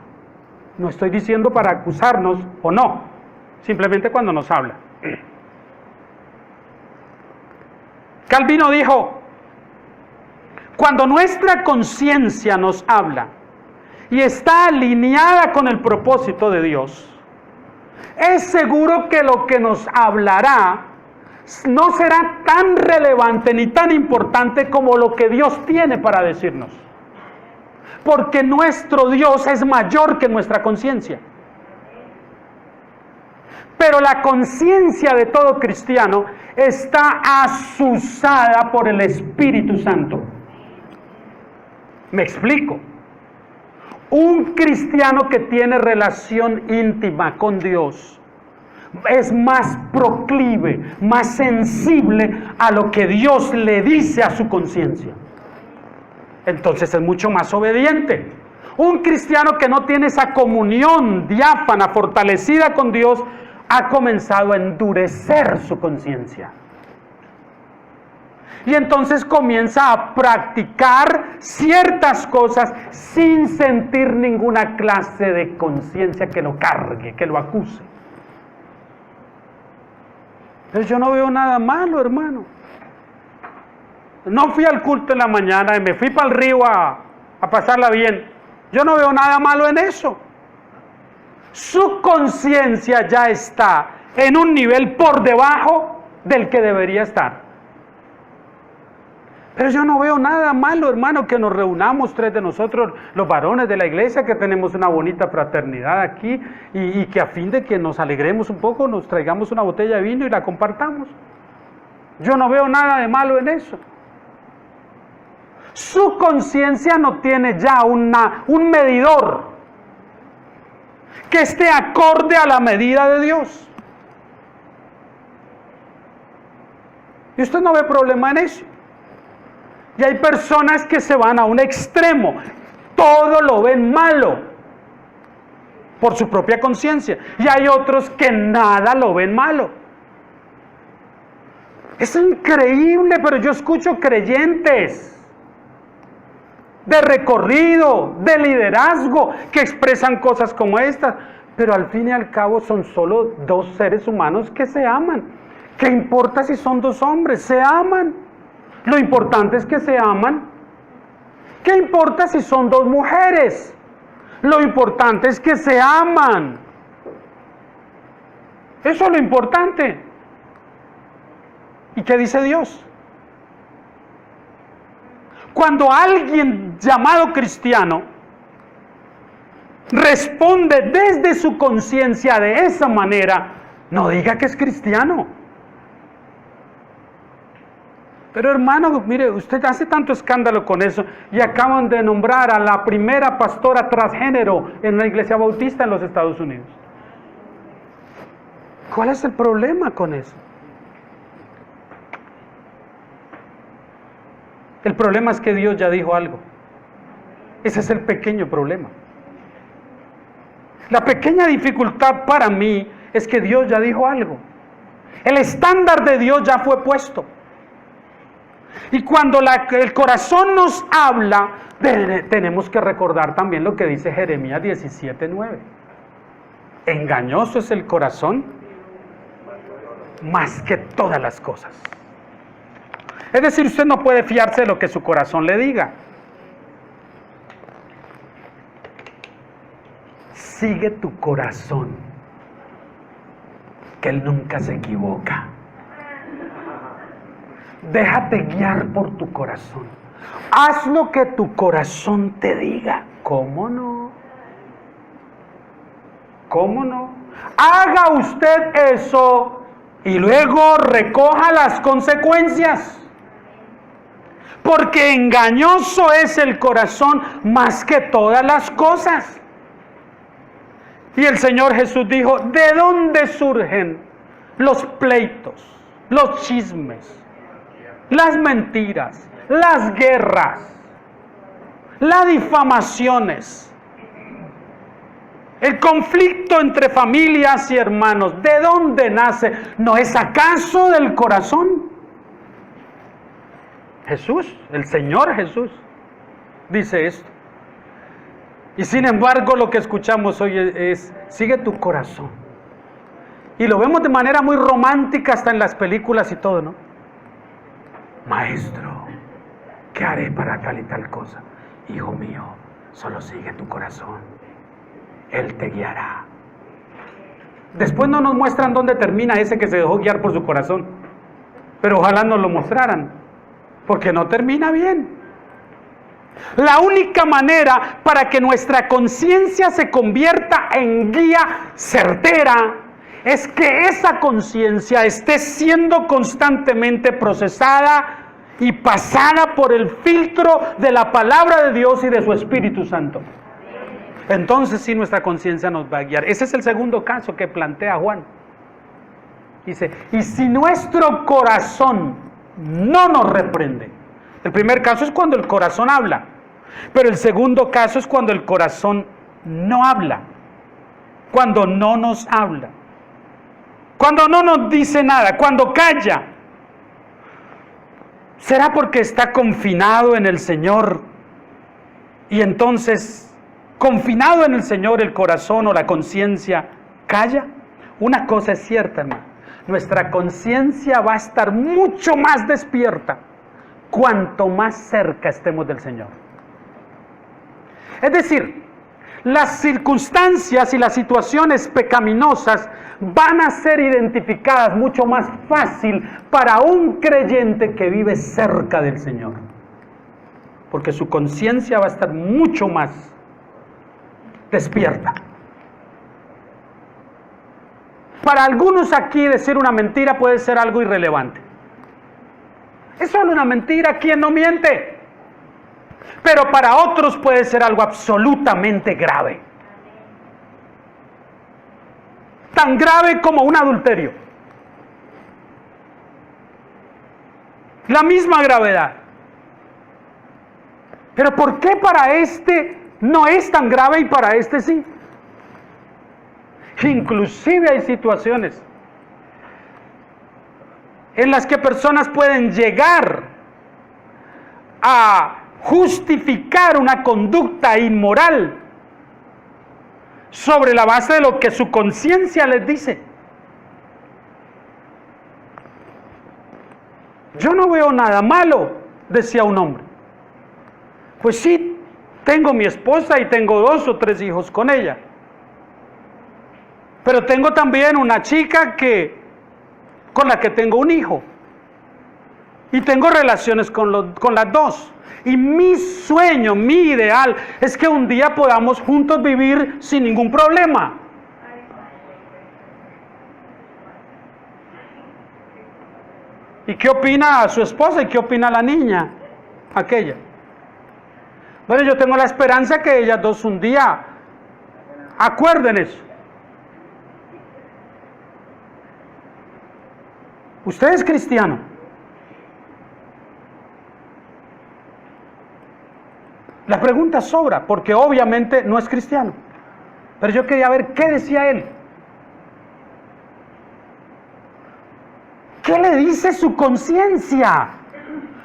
No estoy diciendo para acusarnos o no. Simplemente cuando nos habla. Calvino dijo, cuando nuestra conciencia nos habla y está alineada con el propósito de Dios, es seguro que lo que nos hablará no será tan relevante ni tan importante como lo que Dios tiene para decirnos. Porque nuestro Dios es mayor que nuestra conciencia. Pero la conciencia de todo cristiano está azuzada por el Espíritu Santo. Me explico. Un cristiano que tiene relación íntima con Dios es más proclive, más sensible a lo que Dios le dice a su conciencia. Entonces es mucho más obediente. Un cristiano que no tiene esa comunión diáfana, fortalecida con Dios, ha comenzado a endurecer su conciencia. Y entonces comienza a practicar ciertas cosas sin sentir ninguna clase de conciencia que lo cargue, que lo acuse. Entonces yo no veo nada malo, hermano. No fui al culto en la mañana y me fui para el río a pasarla bien. Yo no veo nada malo en eso. Su conciencia ya está en un nivel por debajo del que debería estar. Pero yo no veo nada malo, hermano, que nos reunamos 3 de nosotros, los varones de la iglesia, que tenemos una bonita fraternidad aquí y que a fin de que nos alegremos un poco, nos traigamos una botella de vino y la compartamos. Yo no veo nada de malo en eso. Su conciencia no tiene ya un medidor que esté acorde a la medida de Dios. Y usted no ve problema en eso. Y hay personas que se van a un extremo. Todo lo ven malo por su propia conciencia. Y hay otros que nada lo ven malo. Es increíble, pero yo escucho creyentes de recorrido, de liderazgo, que expresan cosas como estas, pero al fin y al cabo son solo 2 seres humanos que se aman. ¿Qué importa si son 2 hombres? Se aman. Lo importante es que se aman. ¿Qué importa si son 2 mujeres? Lo importante es que se aman. Eso es lo importante. ¿Y qué dice Dios? Cuando alguien llamado cristiano responde desde su conciencia de esa manera, no diga que es cristiano. Pero hermano, mire, usted hace tanto escándalo con eso y acaban de nombrar a la primera pastora transgénero en una iglesia bautista en los Estados Unidos. ¿Cuál es el problema con eso? El problema es que Dios ya dijo algo. Ese es el pequeño problema. La pequeña dificultad para mí es que Dios ya dijo algo. El estándar de Dios ya fue puesto. Y cuando el corazón nos habla, tenemos que recordar también lo que dice Jeremías 17:9. Engañoso es el corazón más que todas las cosas. Es decir, usted no puede fiarse de lo que su corazón le diga. Sigue tu corazón, que él nunca se equivoca. Déjate guiar por tu corazón. Haz lo que tu corazón te diga. ¿Cómo no? ¿Cómo no? Haga usted eso y luego recoja las consecuencias. Porque engañoso es el corazón más que todas las cosas. Y el Señor Jesús dijo, ¿de dónde surgen los pleitos, los chismes, las mentiras, las guerras, las difamaciones, el conflicto entre familias y hermanos? ¿De dónde nace? ¿No es acaso del corazón? Jesús, el Señor Jesús, dice esto. Y sin embargo, lo que escuchamos hoy es sigue tu corazón. Y lo vemos de manera muy romántica hasta en las películas y todo, ¿no? Maestro, ¿qué haré para tal y tal cosa? Hijo mío, solo sigue tu corazón. Él te guiará. Después no nos muestran dónde termina ese que se dejó guiar por su corazón. Pero ojalá nos lo mostraran, porque no termina bien. La única manera para que nuestra conciencia se convierta en guía certera es que esa conciencia esté siendo constantemente procesada y pasada por el filtro de la palabra de Dios y de su Espíritu Santo. Entonces sí, nuestra conciencia nos va a guiar. Ese es el segundo caso que plantea Juan. Dice, y si nuestro corazón no nos reprende. El primer caso es cuando el corazón habla, pero el segundo caso es cuando el corazón no habla, cuando no nos habla, cuando no nos dice nada, cuando calla. ¿Será porque está confinado en el Señor? Y entonces, confinado en el Señor, el corazón o la conciencia calla. Una cosa es cierta, hermano, nuestra conciencia va a estar mucho más despierta cuanto más cerca estemos del Señor. Es decir, las circunstancias y las situaciones pecaminosas van a ser identificadas mucho más fácil para un creyente que vive cerca del Señor, porque su conciencia va a estar mucho más despierta. Para algunos aquí decir una mentira puede ser algo irrelevante. Es solo una mentira, ¿quién no miente? Pero para otros puede ser algo absolutamente grave. Tan grave como un adulterio. La misma gravedad. Pero ¿por qué para este no es tan grave y para este sí? Inclusive hay situaciones en las que personas pueden llegar a justificar una conducta inmoral sobre la base de lo que su conciencia les dice. Yo no veo nada malo, decía un hombre. Pues sí, tengo mi esposa y tengo 2 o 3 hijos con ella. Pero tengo también una chica con la que tengo un hijo. Y tengo relaciones con las 2. Y mi sueño, mi ideal, es que un día podamos juntos vivir sin ningún problema. ¿Y qué opina su esposa y qué opina la niña? Aquella. Bueno, yo tengo la esperanza que ellas 2 un día acuerden eso. ¿Usted es cristiano? La pregunta sobra, porque obviamente no es cristiano. Pero yo quería ver qué decía él. ¿Qué le dice su conciencia?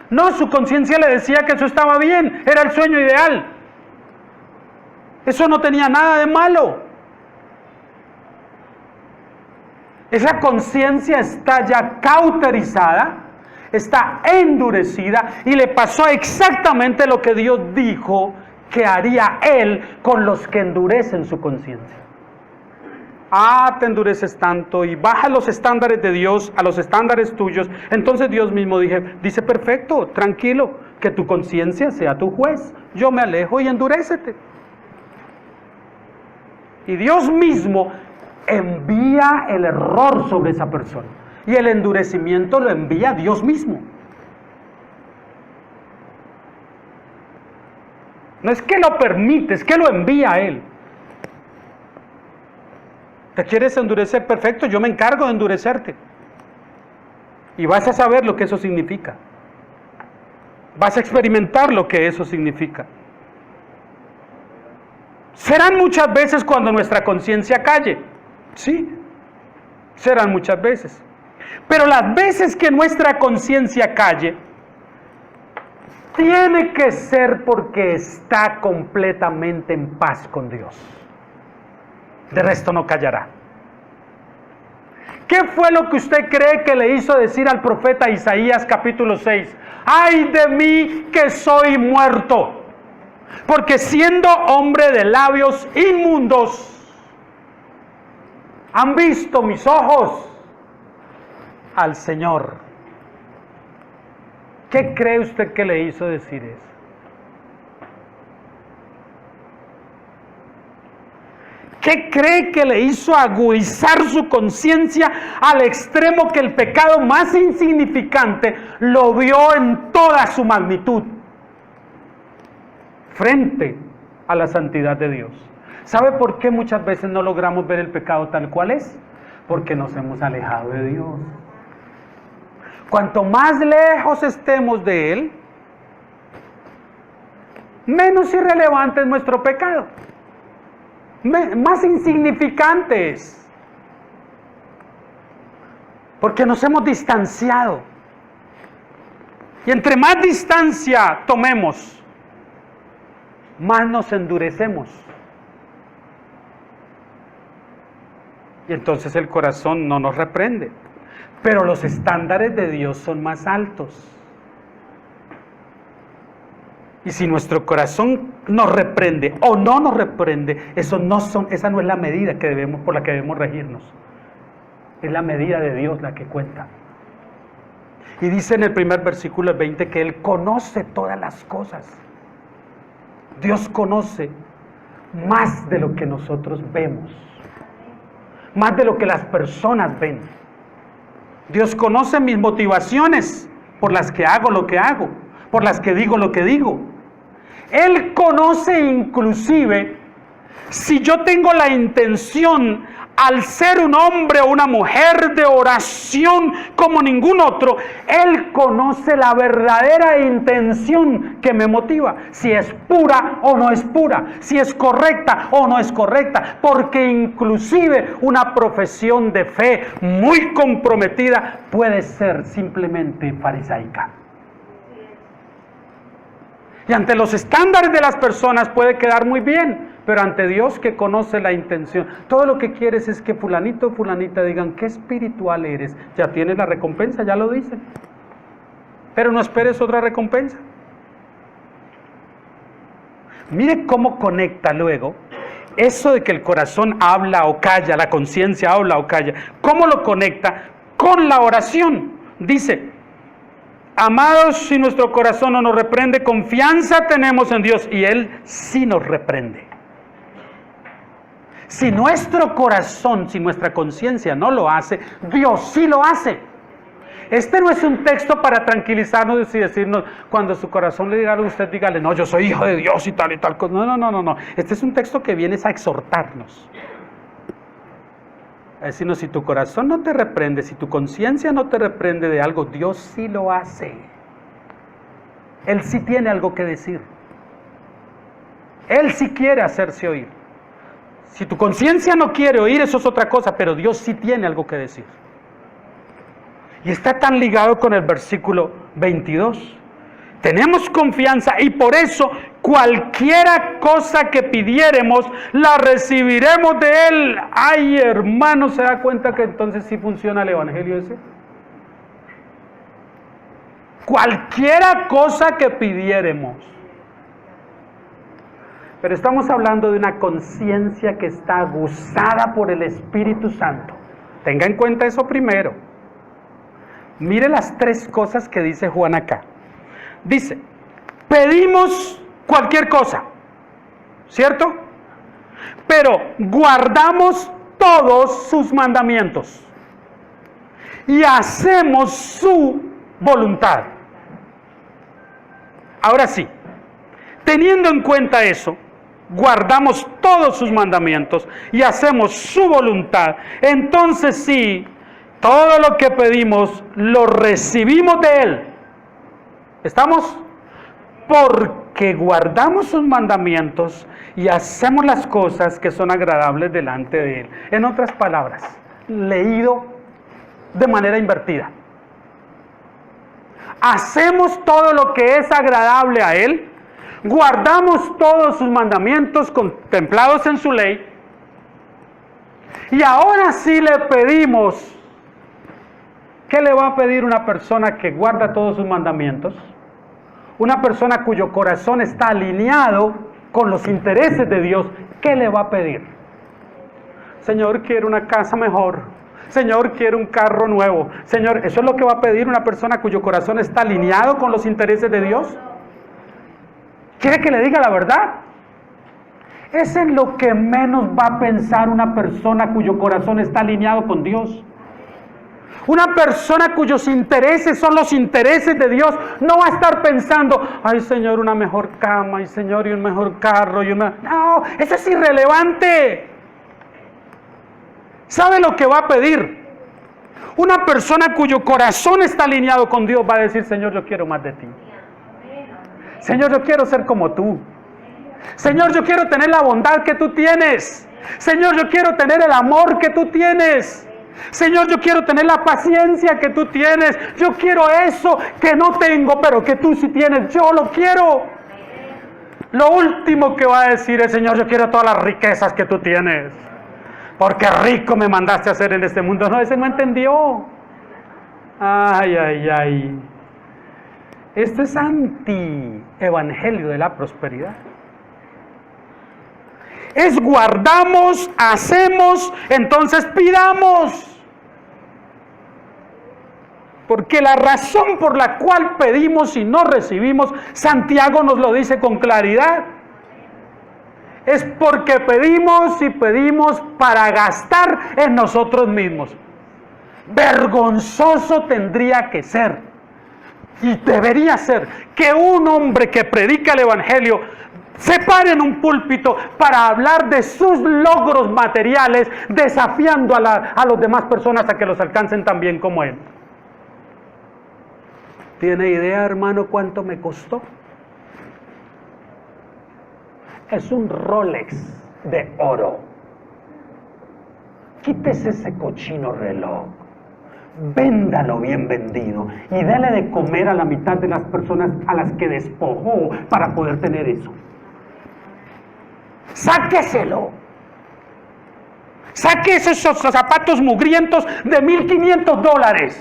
No, su conciencia le decía que eso estaba bien, era el sueño ideal. Eso no tenía nada de malo. Esa conciencia está ya cauterizada, está endurecida y le pasó exactamente lo que Dios dijo que haría Él con los que endurecen su conciencia. Ah, te endureces tanto y baja los estándares de Dios a los estándares tuyos. Entonces Dios mismo dice, perfecto, tranquilo, que tu conciencia sea tu juez. Yo me alejo y endurécete. Y Dios mismo envía el error sobre esa persona. Y el endurecimiento lo envía Dios mismo. No es que lo permite, es que lo envía a Él. ¿Te quieres endurecer? Perfecto, yo me encargo de endurecerte. Y vas a saber lo que eso significa. Vas a experimentar lo que eso significa. Serán muchas veces cuando nuestra conciencia calle. Sí, serán muchas veces. Pero las veces que nuestra conciencia calle, tiene que ser porque está completamente en paz con Dios. De resto no callará. ¿Qué fue lo que usted cree que le hizo decir al profeta Isaías capítulo 6? ¡Ay de mí que soy muerto! Porque siendo hombre de labios inmundos, Han visto mis ojos al Señor. ¿Qué cree usted que le hizo decir eso? ¿Qué cree que le hizo agudizar su conciencia al extremo que el pecado más insignificante lo vio en toda su magnitud frente a la santidad de Dios? ¿Sabe por qué muchas veces no logramos ver el pecado tal cual es? Porque nos hemos alejado de Dios. Cuanto más lejos estemos de Él, menos irrelevante es nuestro pecado. Más insignificante es. Porque nos hemos distanciado. Y entre más distancia tomemos, más nos endurecemos. Y entonces el corazón no nos reprende. Pero los estándares de Dios son más altos. Y si nuestro corazón nos reprende o no nos reprende, esa no es la medida por la que debemos regirnos. Es la medida de Dios la que cuenta. Y dice en el primer versículo 20 que Él conoce todas las cosas. Dios conoce más de lo que nosotros vemos, más de lo que las personas ven. Dios conoce mis motivaciones por las que hago lo que hago, por las que digo lo que digo. Él conoce inclusive si yo tengo la intención, al ser un hombre o una mujer de oración como ningún otro, Él conoce la verdadera intención que me motiva, si es pura o no es pura, si es correcta o no es correcta, porque inclusive una profesión de fe muy comprometida puede ser simplemente farisaica. Y ante los estándares de las personas puede quedar muy bien, pero ante Dios que conoce la intención, todo lo que quieres es que fulanito o fulanita digan qué espiritual eres. Ya tienes la recompensa, ya lo dicen. Pero no esperes otra recompensa. Mire cómo conecta luego eso de que el corazón habla o calla, la conciencia habla o calla. ¿Cómo lo conecta con la oración? Dice: amados, si nuestro corazón no nos reprende, confianza tenemos en Dios y Él sí nos reprende. Si nuestro corazón, si nuestra conciencia no lo hace, Dios sí lo hace. Este no es un texto para tranquilizarnos y decirnos, cuando su corazón le diga algo, usted dígale, no, yo soy hijo de Dios y tal cosa. No. Este es un texto que viene a exhortarnos. A decirnos, si tu corazón no te reprende, si tu conciencia no te reprende de algo, Dios sí lo hace. Él sí tiene algo que decir. Él sí quiere hacerse oír. Si tu conciencia no quiere oír, eso es otra cosa, pero Dios sí tiene algo que decir. Y está tan ligado con el versículo 22. Tenemos confianza y por eso cualquiera cosa que pidiéremos, la recibiremos de Él. Ay, hermano, ¿se da cuenta que entonces sí funciona el evangelio ese? Cualquiera cosa que pidiéremos. Pero estamos hablando de una conciencia que está aguzada por el Espíritu Santo. Tenga en cuenta eso primero. Mire las tres cosas que dice Juan acá. Dice, pedimos cualquier cosa, ¿cierto? Pero guardamos todos sus mandamientos y hacemos su voluntad. Ahora sí, teniendo en cuenta eso, guardamos todos sus mandamientos y hacemos su voluntad, entonces sí, todo lo que pedimos lo recibimos de Él. ¿Estamos? Porque guardamos sus mandamientos y hacemos las cosas que son agradables delante de Él. En otras palabras, leído de manera invertida. Hacemos todo lo que es agradable a Él, guardamos todos sus mandamientos contemplados en su ley, y ahora sí le pedimos. ¿Qué le va a pedir una persona que guarda todos sus mandamientos? Una persona cuyo corazón está alineado con los intereses de Dios, ¿qué le va a pedir? Señor, quiero una casa mejor. Señor, quiero un carro nuevo. Señor, ¿eso es lo que va a pedir una persona cuyo corazón está alineado con los intereses de Dios? ¿Quiere que le diga la verdad? Es en lo que menos va a pensar una persona cuyo corazón está alineado con Dios. Una persona cuyos intereses son los intereses de Dios no va a estar pensando, ay Señor, una mejor cama, ay Señor, y un mejor carro, No, eso es irrelevante. ¿Sabe lo que va a pedir? Una persona cuyo corazón está alineado con Dios va a decir, Señor, yo quiero más de ti. Señor, yo quiero ser como tú. Señor, yo quiero tener la bondad que tú tienes. Señor, yo quiero tener el amor que tú tienes. Señor, yo quiero tener la paciencia que tú tienes. Yo quiero eso que no tengo, pero que tú sí tienes. Yo lo quiero. Lo último que va a decir es, Señor, yo quiero todas las riquezas que tú tienes. Porque rico me mandaste a hacer en este mundo. No, ese no entendió. Ay, ay, ay. Esto es anti-evangelio de la prosperidad. Es guardamos, hacemos, entonces pidamos. Porque la razón por la cual pedimos y no recibimos, Santiago nos lo dice con claridad. Es porque pedimos y pedimos para gastar en nosotros mismos. Vergonzoso tendría que ser, y debería ser, que un hombre que predica el evangelio se pare en un púlpito para hablar de sus logros materiales, desafiando a las demás personas a que los alcancen tan bien como él. ¿Tiene idea, hermano, cuánto me costó? Es un Rolex de oro. Quítese ese cochino reloj, véndalo bien vendido y dale de comer a la mitad de las personas a las que despojó para poder tener eso. Sáqueselo. Saque esos zapatos mugrientos de $1,500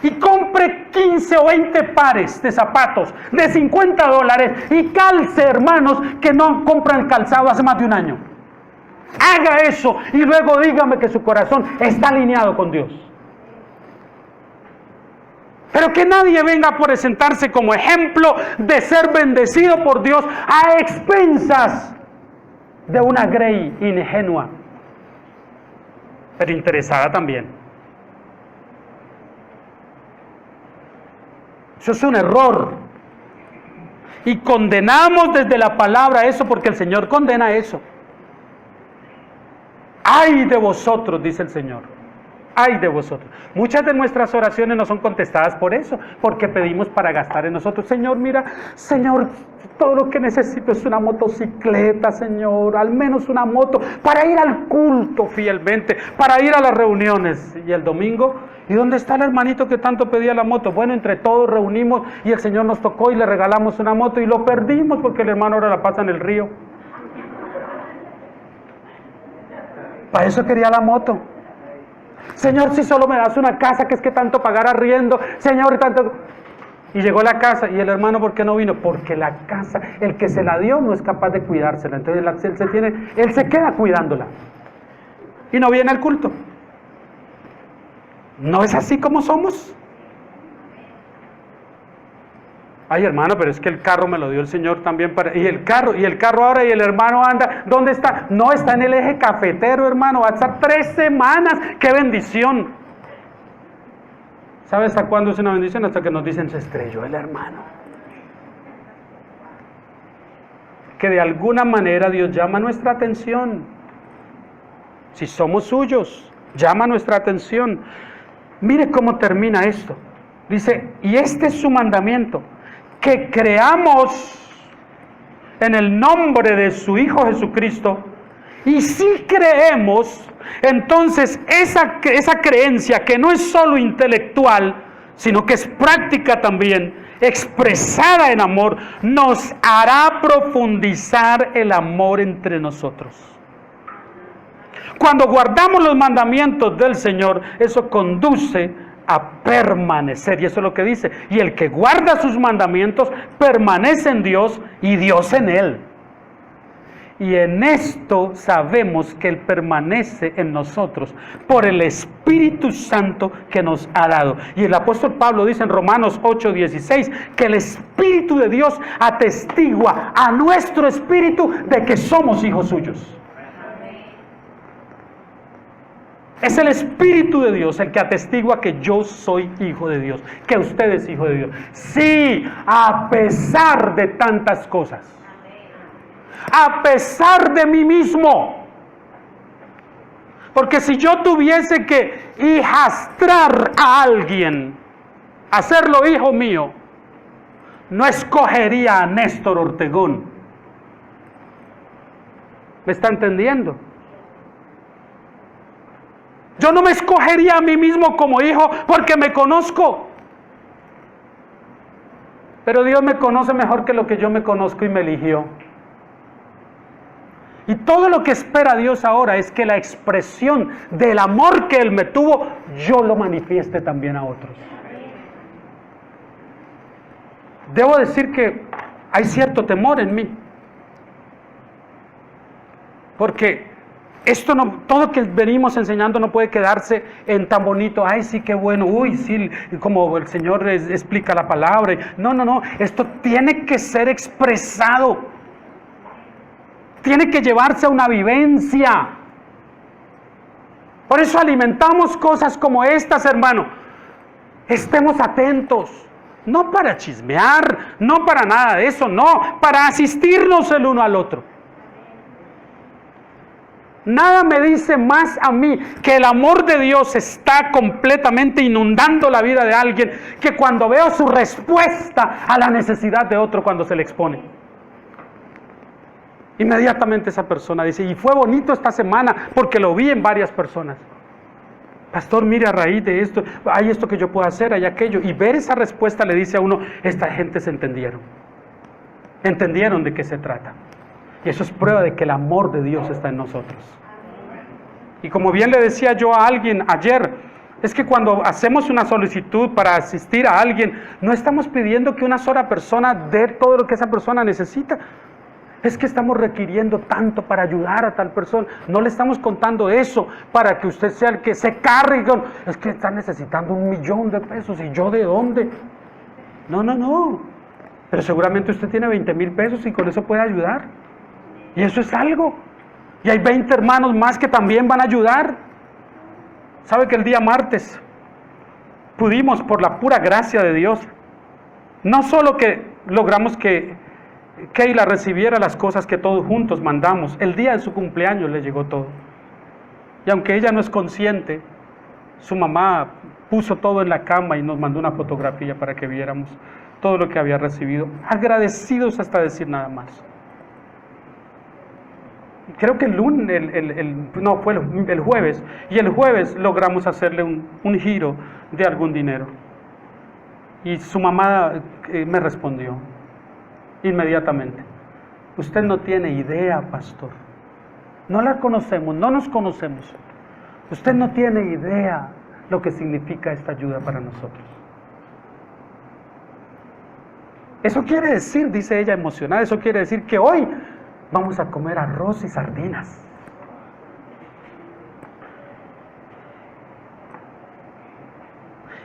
y compre 15 o 20 pares de zapatos de $50 y calce, hermanos, que no compran calzado hace más de un año. Haga eso y luego dígame que su corazón está alineado con Dios. Pero que nadie venga a presentarse como ejemplo de ser bendecido por Dios a expensas de una grey ingenua, pero interesada también. Eso es un error. Y condenamos desde la palabra eso porque el Señor condena eso. ¡Ay de vosotros!, dice el Señor. ¡Ay de vosotros! Muchas de nuestras oraciones no son contestadas por eso, porque pedimos para gastar en nosotros. Señor, mira, Señor, todo lo que necesito es una motocicleta, Señor, al menos una moto, para ir al culto fielmente, para ir a las reuniones. Y el domingo, ¿y dónde está el hermanito que tanto pedía la moto? Bueno, entre todos reunimos y el Señor nos tocó y le regalamos una moto y lo perdimos porque el hermano ahora la pasa en el río. Para eso quería la moto. Señor, si solo me das una casa, que es que tanto pagar arriendo, Señor, tanto. Y llegó la casa, y el hermano, ¿por qué no vino? Porque la casa, el que se la dio no es capaz de cuidársela, entonces él se queda cuidándola y no viene al culto. ¿No es así como somos? Ay, hermano, pero es que el carro me lo dio el Señor también y el carro ahora, y el hermano anda, ¿dónde está? No, está en el eje cafetero, hermano, va a estar 3 semanas, ¡qué bendición! ¿Sabes hasta cuándo es una bendición? Hasta que nos dicen, se estrelló el hermano. Que de alguna manera Dios llama nuestra atención. Si somos suyos, llama nuestra atención. Mire cómo termina esto. Dice, y este es su mandamiento, que creamos en el nombre de su Hijo Jesucristo. Y si creemos, entonces esa creencia, que no es solo intelectual, sino que es práctica también, expresada en amor, nos hará profundizar el amor entre nosotros. Cuando guardamos los mandamientos del Señor, eso conduce a permanecer, y eso es lo que dice, y el que guarda sus mandamientos permanece en Dios y Dios en él. Y en esto sabemos que Él permanece en nosotros por el Espíritu Santo que nos ha dado. Y el apóstol Pablo dice en Romanos 8:16 que el Espíritu de Dios atestigua a nuestro espíritu de que somos hijos suyos. Es el Espíritu de Dios el que atestigua que yo soy hijo de Dios, que usted es hijo de Dios. Sí, a pesar de tantas cosas. A pesar de mí mismo. Porque si yo tuviese que hijastrar a alguien, hacerlo hijo mío, no escogería a Néstor Ortegón. ¿Me está entendiendo? Yo no me escogería a mí mismo como hijo porque me conozco. Pero Dios me conoce mejor que lo que yo me conozco y me eligió. Y todo lo que espera Dios ahora es que la expresión del amor que Él me tuvo, yo lo manifieste también a otros. Debo decir que hay cierto temor en mí. Porque esto no, todo lo que venimos enseñando no puede quedarse en tan bonito, ay sí, qué bueno, uy sí, como el Señor explica la palabra. No, esto tiene que ser expresado. Tiene que llevarse a una vivencia. Por eso alimentamos cosas como estas, hermano. Estemos atentos. No para chismear, no para nada de eso, no. Para asistirnos el uno al otro. Nada me dice más a mí que el amor de Dios está completamente inundando la vida de alguien que cuando veo su respuesta a la necesidad de otro cuando se le expone. Inmediatamente esa persona dice, y fue bonito esta semana porque lo vi en varias personas. Pastor, mire, a raíz de esto, hay esto que yo puedo hacer, hay aquello. Y ver esa respuesta le dice a uno, esta gente se entendieron. Entendieron de qué se trata. Y eso es prueba de que el amor de Dios está en nosotros. Y como bien le decía yo a alguien ayer, es que cuando hacemos una solicitud para asistir a alguien, no estamos pidiendo que una sola persona dé todo lo que esa persona necesita. Es que estamos requiriendo tanto para ayudar a tal persona. No le estamos contando eso para que usted sea el que se cargue. Es que está necesitando 1,000,000 de pesos. ¿Y yo de dónde? No. Pero seguramente usted tiene 20,000 pesos y con eso puede ayudar. Y eso es algo. Y hay 20 hermanos más que también van a ayudar. ¿Sabe que el día martes pudimos, por la pura gracia de Dios, no solo que logramos que Keila recibiera las cosas que todos juntos mandamos, el día de su cumpleaños le llegó todo. Y aunque ella no es consciente, su mamá puso todo en la cama y nos mandó una fotografía para que viéramos todo lo que había recibido. Agradecidos hasta decir nada más. Creo que el jueves, y el jueves logramos hacerle un giro de algún dinero. Y su mamá me respondió inmediatamente, usted no tiene idea, pastor, no la conocemos, no nos conocemos, usted no tiene idea lo que significa esta ayuda para nosotros. Eso quiere decir, dice ella emocionada, eso quiere decir que hoy vamos a comer arroz y sardinas.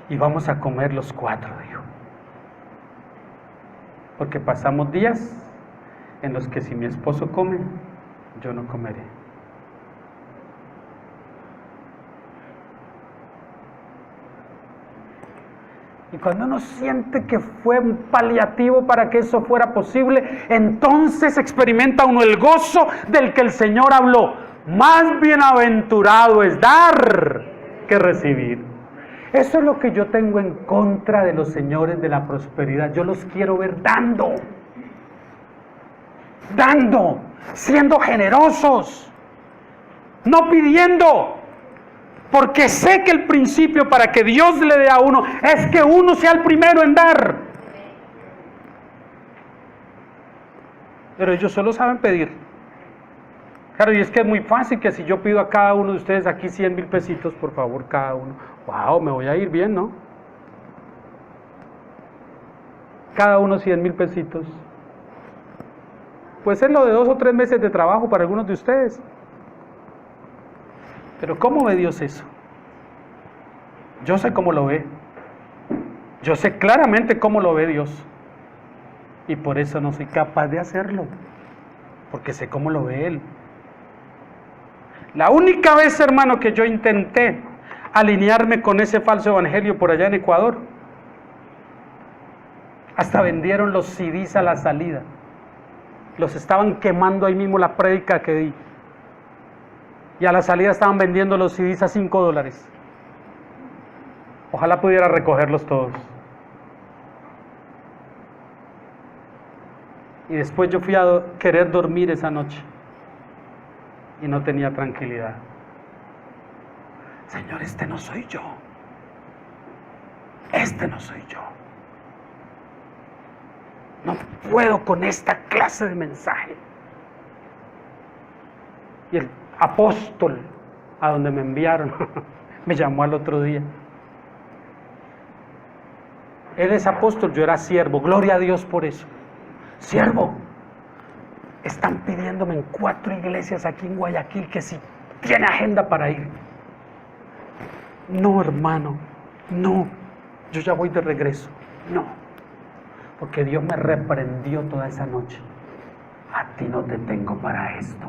Y vamos a comer los 4, dijo. Porque pasamos días en los que si mi esposo come, yo no comeré. Y cuando uno siente que fue un paliativo para que eso fuera posible, entonces experimenta uno el gozo del que el Señor habló. Más bienaventurado es dar que recibir. Eso es lo que yo tengo en contra de los señores de la prosperidad. Yo los quiero ver dando, siendo generosos, no pidiendo. Porque sé que el principio para que Dios le dé a uno es que uno sea el primero en dar. Pero ellos solo saben pedir. Claro, y es que es muy fácil que si yo pido a cada uno de ustedes aquí 100,000 pesitos, por favor, cada uno. Wow, me voy a ir bien, ¿no? Cada uno 100,000 pesitos. puede ser lo de 2 o 3 meses de trabajo para algunos de ustedes. Pero ¿cómo ve Dios eso? Yo sé cómo lo ve. Yo sé claramente cómo lo ve Dios. Y por eso no soy capaz de hacerlo. Porque sé cómo lo ve Él. La única vez, hermano, que yo intenté alinearme con ese falso evangelio por allá en Ecuador, hasta vendieron los CDs a la salida. Los estaban quemando ahí mismo la prédica que di. Y a la salida estaban vendiendo los CDs a $5. Ojalá pudiera recogerlos todos. Y después yo fui a querer dormir esa noche. Y no tenía tranquilidad. Señor, este no soy yo. Este no soy yo. No puedo con esta clase de mensaje. Y el apóstol a donde me enviaron me llamó al otro día. Él es apóstol, yo era siervo. Gloria a Dios por eso. Siervo, están pidiéndome en 4 iglesias aquí en Guayaquil que si tiene agenda para ir. No, hermano, no. Yo ya voy de regreso. No. Porque Dios me reprendió toda esa noche. A ti no te tengo para esto.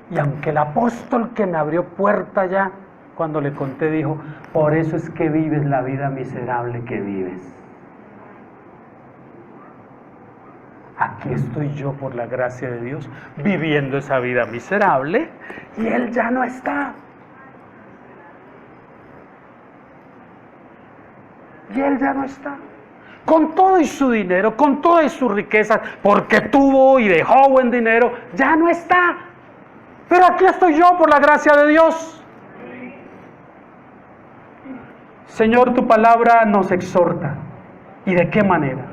Y aunque el apóstol que me abrió puerta ya, cuando le conté, dijo, por eso es que vives la vida miserable que vives. Aquí estoy yo, por la gracia de Dios, viviendo esa vida miserable, y Él ya no está. Y Él ya no está. Con todo y su dinero, con todas sus riquezas, porque tuvo y dejó buen dinero, ya no está. Pero aquí estoy yo, por la gracia de Dios. Señor, tu palabra nos exhorta. ¿Y de qué manera?